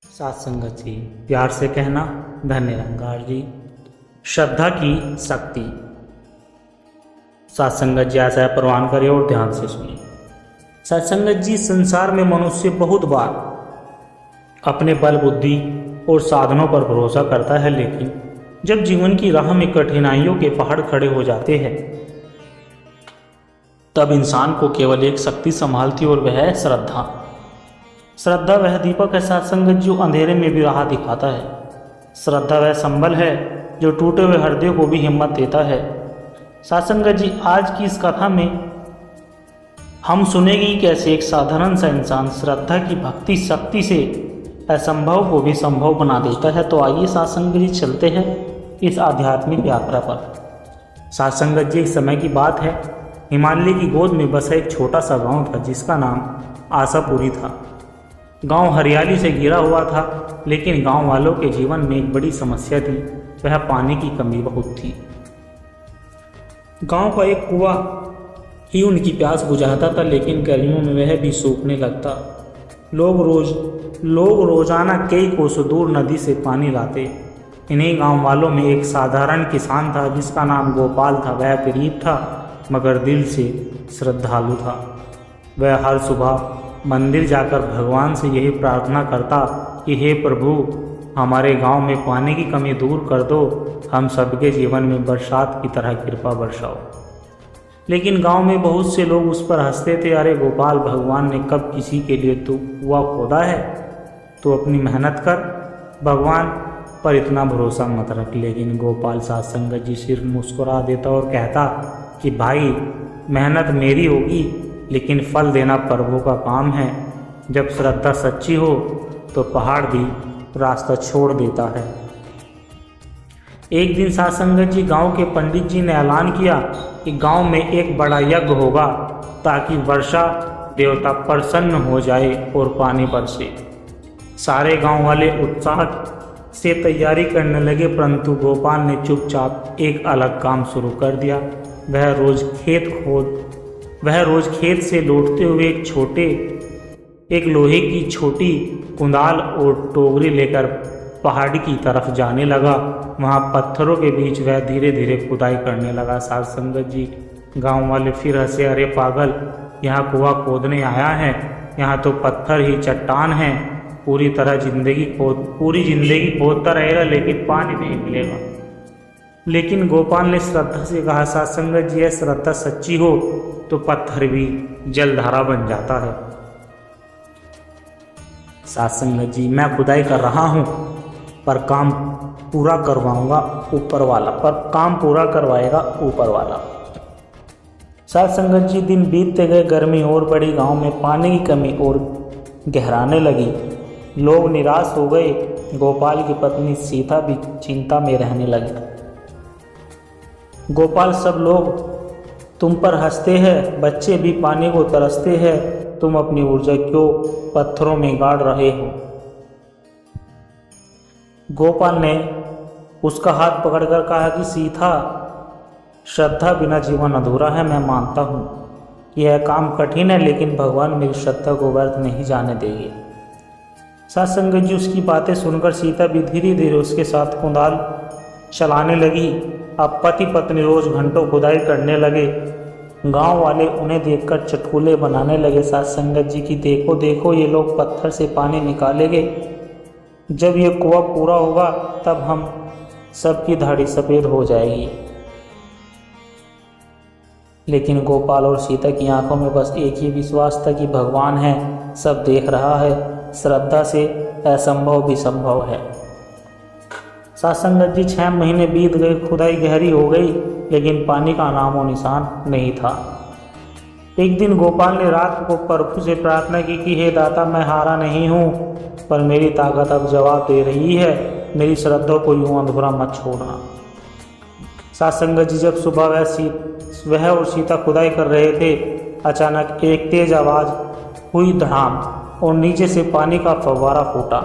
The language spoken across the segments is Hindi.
साथ संगत जी, प्यार से कहना धन्य रंगार जी। श्रद्धा की शक्ति। साथ संगत जी ऐसा प्रवान करिए और ध्यान से सुनिए। साथ संगत जी, संसार में मनुष्य बहुत बार अपने बल बुद्धि और साधनों पर भरोसा करता है, लेकिन जब जीवन की राह में कठिनाइयों के पहाड़ खड़े हो जाते हैं तब इंसान को केवल एक शक्ति संभालती और वह है श्रद्धा। श्रद्धा वह दीपक है साथ संगत जो अंधेरे में भी राह दिखाता है। श्रद्धा वह संबल है जो टूटे हुए हृदय को भी हिम्मत देता है। साथ संगत जी, आज की इस कथा में हम सुनेंगे कि कैसे एक साधारण सा इंसान श्रद्धा की भक्ति शक्ति से असंभव को भी संभव बना देता है। तो आइए साथ संगत जी चलते हैं इस आध्यात्मिक यात्रा पर। साथ संगत जी, एक समय की बात है, हिमालय की गोद में बसा एक छोटा सा गांव था जिसका नाम आशापुरी था। गांव हरियाली से घिरा हुआ था, लेकिन गांव वालों के जीवन में एक बड़ी समस्या थी, वह पानी की कमी बहुत थी। गांव का एक कुआं ही उनकी प्यास बुझाता था, लेकिन गर्मियों में वह भी सूखने लगता। लोग रोजाना कई कोसों दूर नदी से पानी लाते। इन्हीं गांव वालों में एक साधारण किसान था जिसका नाम गोपाल था। वह गरीब था मगर दिल से श्रद्धालु था। वह हर सुबह मंदिर जाकर भगवान से यही प्रार्थना करता कि हे प्रभु, हमारे गांव में पानी की कमी दूर कर दो, हम सबके जीवन में बरसात की तरह कृपा बरसाओ। लेकिन गांव में बहुत से लोग उस पर हंसते थे। अरे गोपाल, भगवान ने कब किसी के लिए तू कुआं खोदा है? तो अपनी मेहनत कर, भगवान पर इतना भरोसा मत रख। लेकिन गोपाल साथ संगत जी सिर्फ मुस्कुरा देता और कहता कि भाई, मेहनत मेरी होगी लेकिन फल देना प्रभु का काम है। जब श्रद्धा सच्ची हो तो पहाड़ भी रास्ता छोड़ देता है। एक दिन साथ संगत जी, गांव के पंडित जी ने ऐलान किया कि गांव में एक बड़ा यज्ञ होगा ताकि वर्षा देवता प्रसन्न हो जाए और पानी बरसे। सारे गांव वाले उत्साह से तैयारी करने लगे, परंतु गोपाल ने चुपचाप एक अलग काम शुरू कर दिया। वह रोज खेत से लौटते हुए एक लोहे की छोटी कुंदाल और टोकरी लेकर पहाड़ी की तरफ जाने लगा। वहाँ पत्थरों के बीच वह धीरे धीरे खुदाई करने लगा। साथ संगत जी, गांव वाले फिर हंसे, अरे पागल, यहाँ कुआं खोदने आया है? यहाँ तो पत्थर ही चट्टान है। पूरी जिंदगी खोदता रहेगा लेकिन पानी नहीं मिलेगा। लेकिन गोपाल ने श्रद्धा से कहा, साथ संगत जी, श्रद्धा सच्ची हो तो पत्थर भी जलधारा बन जाता है। साथ संगत जी, मैं खुदाई कर रहा हूँ पर काम पूरा करवाएगा ऊपर वाला। साथ संगत जी, दिन बीतते गए, गर्मी और बढ़ी, गांव में पानी की कमी और गहराने लगी। लोग निराश हो गए। गोपाल की पत्नी सीता भी चिंता में रहने लगी। गोपाल, सब लोग तुम पर हंसते हैं, बच्चे भी पानी को तरसते हैं, तुम अपनी ऊर्जा क्यों पत्थरों में गाड़ रहे हो? गोपाल ने उसका हाथ पकड़कर कहा कि सीता, श्रद्धा बिना जीवन अधूरा है। मैं मानता हूँ यह काम कठिन है, लेकिन भगवान मेरी श्रद्धा को व्यर्थ नहीं जाने देंगे। साथ संगत जी, उसकी बातें सुनकर सीता भी धीरे धीरे उसके साथ कुदाल चलाने लगी। अब पति पत्नी रोज घंटों खुदाई करने लगे। गांव वाले उन्हें देखकर चटकुले बनाने लगे। साथ संगत जी की देखो देखो, ये लोग पत्थर से पानी निकालेंगे। जब ये कुआं पूरा होगा तब हम सबकी दाढ़ी सफ़ेद हो जाएगी। लेकिन गोपाल और सीता की आंखों में बस एक ही विश्वास था कि भगवान है, सब देख रहा है। श्रद्धा से असंभव भी संभव है। साथ संगत जी, 6 महीने बीत गए, खुदाई गहरी हो गई, लेकिन पानी का नामो निशान नहीं था। एक दिन गोपाल ने रात को प्रभु से प्रार्थना की कि हे दाता, मैं हारा नहीं हूँ, पर मेरी ताकत अब जवाब दे रही है। मेरी श्रद्धा को यूं अधूरा मत छोड़ना। साथ संगत जी, जब सुबह वह और सीता खुदाई कर रहे थे, अचानक एक तेज आवाज़ हुई, धड़ाम, और नीचे से पानी का फव्वारा फूटा।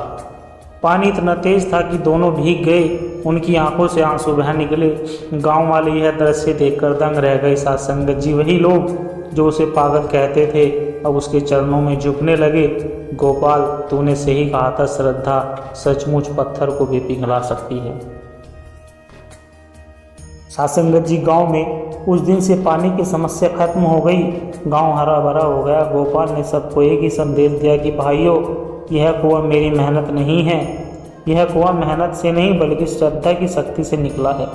पानी इतना तेज था कि दोनों भीग गए। उनकी आंखों से आंसू बह निकले। गांव वाले यह दृश्य देखकर दंग रह गए। साथ संगत जी, वही लोग जो उसे पागल कहते थे अब उसके चरणों में झुकने लगे। गोपाल, तूने सही कहा था, श्रद्धा सचमुच पत्थर को भी पिघला सकती है। सासंगत जी, गांव में उस दिन से पानी की समस्या खत्म हो गई। गांव हरा भरा हो गया। गोपाल ने सबको एक ही संदेश दिया कि भाइयों, यह कुआं मेरी मेहनत नहीं है, यह कुआं मेहनत से नहीं बल्कि श्रद्धा की शक्ति से निकला है।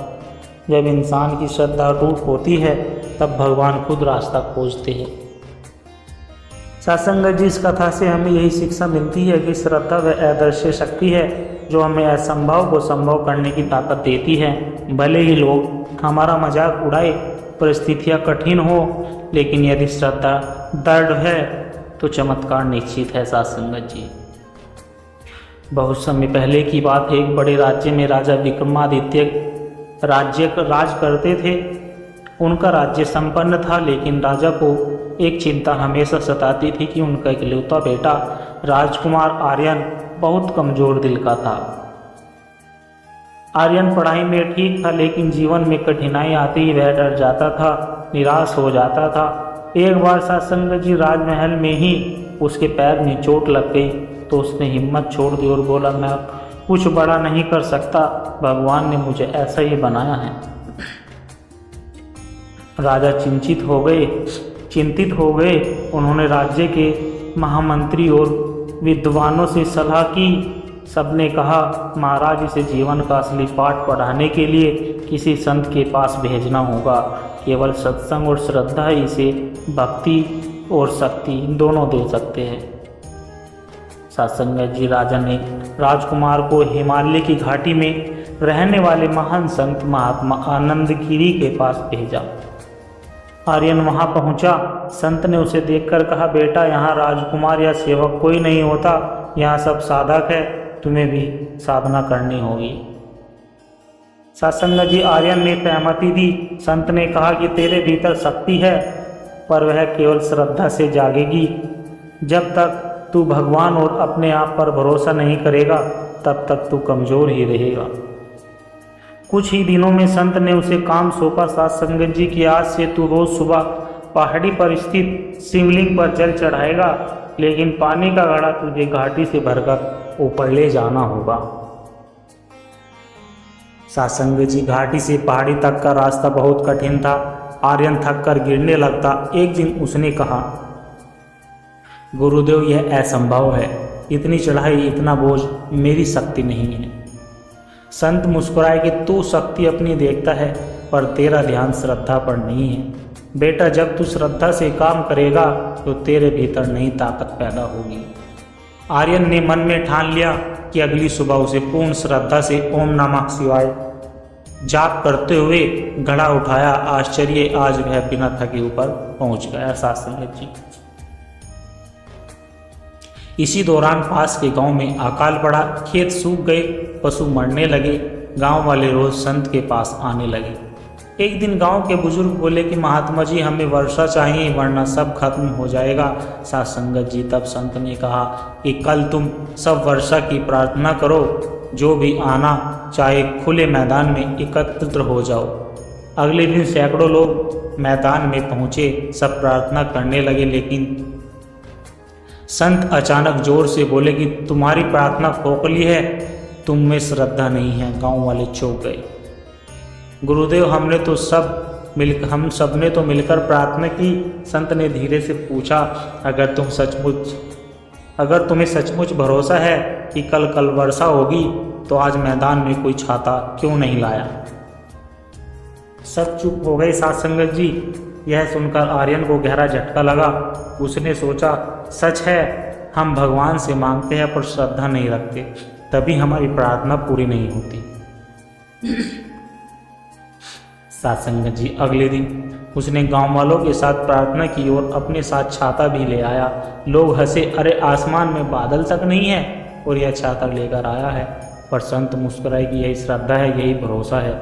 जब इंसान की श्रद्धा अटूट होती है तब भगवान खुद रास्ता खोजते हैं। सासंगत जी, इस कथा से हमें यही शिक्षा मिलती है कि श्रद्धा वह अदृश्य शक्ति है जो हमें असंभव को संभव करने की ताकत देती है। भले ही लोग हमारा मजाक उड़ाए, परिस्थितियाँ कठिन हो, लेकिन यदि श्रद्धा दृढ़ है तो चमत्कार निश्चित है। सासंगत जी, बहुत समय पहले की बात है। एक बड़े राज्य में राजा विक्रमादित्य राज करते थे। उनका राज्य संपन्न था, लेकिन राजा को एक चिंता हमेशा सताती थी कि उनका इकलौता बेटा राजकुमार आर्यन बहुत कमजोर दिल का था। आर्यन पढ़ाई में ठीक था, लेकिन जीवन में कठिनाई आते ही वह डर जाता था, निराश हो जाता था। एक बार सासंगत जी, राजमहल में ही उसके पैर में चोट लग गई तो उसने हिम्मत छोड़ दी और बोला, मैं कुछ बड़ा नहीं कर सकता, भगवान ने मुझे ऐसा ही बनाया है। राजा चिंतित हो गए। उन्होंने राज्य के महामंत्री और विद्वानों से सलाह की। सबने कहा, महाराज, इसे जीवन का असली पाठ पढ़ाने के लिए किसी संत के पास भेजना होगा। केवल सत्संग और श्रद्धा ही इसे भक्ति और शक्ति दोनों दे सकते हैं। सासंगत जी, राजा ने राजकुमार को हिमालय की घाटी में रहने वाले महान संत महात्मा आनंदगिरी के पास भेजा। आर्यन वहां पहुंचा। संत ने उसे देखकर कहा, बेटा, यहाँ राजकुमार या सेवक कोई नहीं होता, यहाँ सब साधक है, तुम्हें भी साधना करनी होगी। सासंगत जी, आर्यन ने सहमति दी। संत ने कहा कि तेरे भीतर शक्ति है, पर वह केवल श्रद्धा से जागेगी। जब तक तू भगवान और अपने आप पर भरोसा नहीं करेगा तब तक तू कमज़ोर ही रहेगा। कुछ ही दिनों में संत ने उसे काम सौंपा। सासंगत जी की, आज से तू रोज़ सुबह पहाड़ी पर स्थित शिवलिंग पर जल चढ़ाएगा, लेकिन पानी का घड़ा तुझे घाटी से भरकर ऊपर ले जाना होगा। सासंगत जी, घाटी से पहाड़ी तक का रास्ता बहुत कठिन था। आर्यन थक कर गिरने लगता। एक दिन उसने कहा, गुरुदेव, यह असंभव है, इतनी चढ़ाई, इतना बोझ मेरी शक्ति नहीं है। संत मुस्कुराए कि तू शक्ति अपनी देखता है, पर तेरा ध्यान श्रद्धा पर नहीं है। बेटा, जब तू श्रद्धा से काम करेगा तो तेरे भीतर नई ताकत पैदा होगी। आर्यन ने मन में ठान लिया कि अगली सुबह उसे पूर्ण श्रद्धा से ओम नमः शिवाय जाप करते हुए घड़ा उठाया। आश्चर्य, आज वह बिना थके ऊपर पहुंच गया। सासंगत जी, इसी दौरान पास के गांव में अकाल पड़ा। खेत सूख गए, पशु मरने लगे। गांव वाले रोज संत के पास आने लगे। एक दिन गांव के बुजुर्ग बोले कि महात्मा जी, हमें वर्षा चाहिए, वरना सब खत्म हो जाएगा। सासंगत जी, तब संत ने कहा कि कल तुम सब वर्षा की प्रार्थना करो, जो भी आना चाहे खुले मैदान में एकत्र हो जाओ। अगले दिन सैकड़ों लोग मैदान में पहुँचे। सब प्रार्थना करने लगे, लेकिन संत अचानक जोर से बोले कि तुम्हारी प्रार्थना खोखली है, तुम में श्रद्धा नहीं है। गांव वाले चौंक गए। गुरुदेव, हम सब ने तो मिलकर प्रार्थना की। संत ने धीरे से पूछा, अगर तुम्हें सचमुच भरोसा है कि कल वर्षा होगी, तो आज मैदान में कोई छाता क्यों नहीं लाया? सब चुप हो गए। सासंगत जी, यह सुनकर आर्यन को गहरा झटका लगा। उसने सोचा, सच है, हम भगवान से मांगते हैं पर श्रद्धा नहीं रखते, तभी हमारी प्रार्थना पूरी नहीं होती। सासंगत जी, अगले दिन उसने गांव वालों के साथ प्रार्थना की और अपने साथ छाता भी ले आया। लोग हंसे, अरे आसमान में बादल तक नहीं है और यह छाता लेकर आया है। पर संत मुस्कुराए कि यही श्रद्धा है, यही भरोसा है।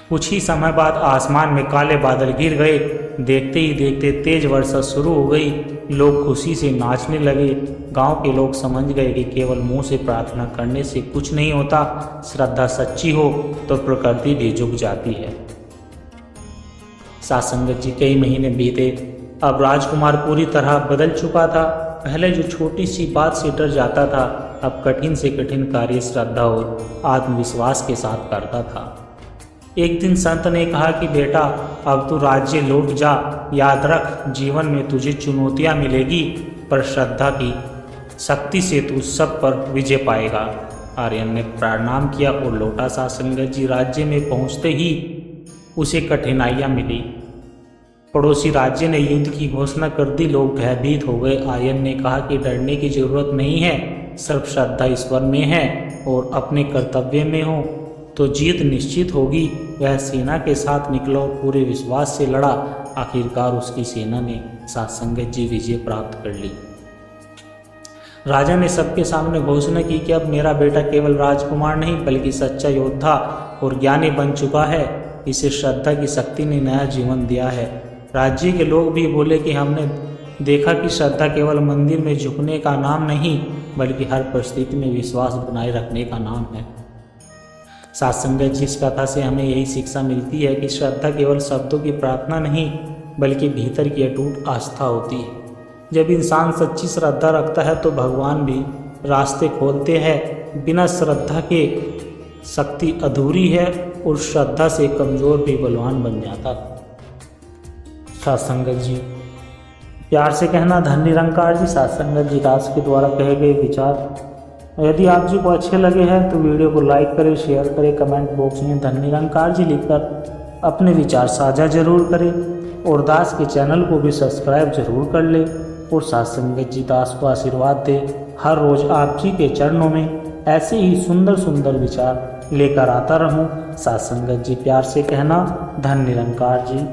कुछ ही समय बाद आसमान में काले बादल घिर गए। देखते ही देखते तेज वर्षा शुरू हो गई। लोग खुशी से नाचने लगे। गांव के लोग समझ गए कि केवल मुंह से प्रार्थना करने से कुछ नहीं होता, श्रद्धा सच्ची हो तो प्रकृति भी झुक जाती है। सासंगत जी, कई महीने बीते। अब राजकुमार पूरी तरह बदल चुका था। पहले जो छोटी सी बात से डर जाता था, अब कठिन से कठिन कार्य श्रद्धा और आत्मविश्वास के साथ करता था। एक दिन संत ने कहा कि बेटा, अब तू राज्य लौट जा। याद रख, जीवन में तुझे चुनौतियां मिलेगी, पर श्रद्धा की शक्ति से तू सब पर विजय पाएगा। आर्यन ने प्रणाम किया और लौटा। सासंगत जी राज्य में पहुंचते ही उसे कठिनाइयां मिली। पड़ोसी राज्य ने युद्ध की घोषणा कर दी। लोग भयभीत हो गए। आर्यन ने कहा कि डरने की जरूरत नहीं है, सिर्फ श्रद्धा ईश्वर में है और अपने कर्तव्य में हो तो जीत निश्चित होगी। वह सेना के साथ निकला और पूरे विश्वास से लड़ा। आखिरकार उसकी सेना ने सासंगत जी विजय प्राप्त कर ली। राजा ने सबके सामने घोषणा की कि अब मेरा बेटा केवल राजकुमार नहीं बल्कि सच्चा योद्धा और ज्ञानी बन चुका है। इसे श्रद्धा की शक्ति ने नया जीवन दिया है। राज्य के लोग भी बोले कि हमने देखा कि श्रद्धा केवल मंदिर में झुकने का नाम नहीं बल्कि हर परिस्थिति में विश्वास बनाए रखने का नाम है। सात्संगत जी, इस कथा से हमें यही शिक्षा मिलती है कि श्रद्धा केवल शब्दों की प्रार्थना नहीं बल्कि भीतर की अटूट आस्था होती है। जब इंसान सच्ची श्रद्धा रखता है तो भगवान भी रास्ते खोलते हैं। बिना श्रद्धा के शक्ति अधूरी है और श्रद्धा से कमज़ोर भी बलवान बन जाता है। सात्संगत जी, प्यार से कहना धन निरंकार जी। सात्संगत जी दास के द्वारा कहे गए विचार यदि आप जी को अच्छे लगे हैं तो वीडियो को लाइक करें, शेयर करें, कमेंट बॉक्स में धन निरंकार जी लिखकर अपने विचार साझा जरूर करें और दास के चैनल को भी सब्सक्राइब जरूर कर लें और सात्संगत जी दास को आशीर्वाद दे। हर रोज़ आप जी के चरणों में ऐसे ही सुंदर सुंदर विचार लेकर आता रहूं। सात्संगत जी, प्यार से कहना धन निरंकार जी।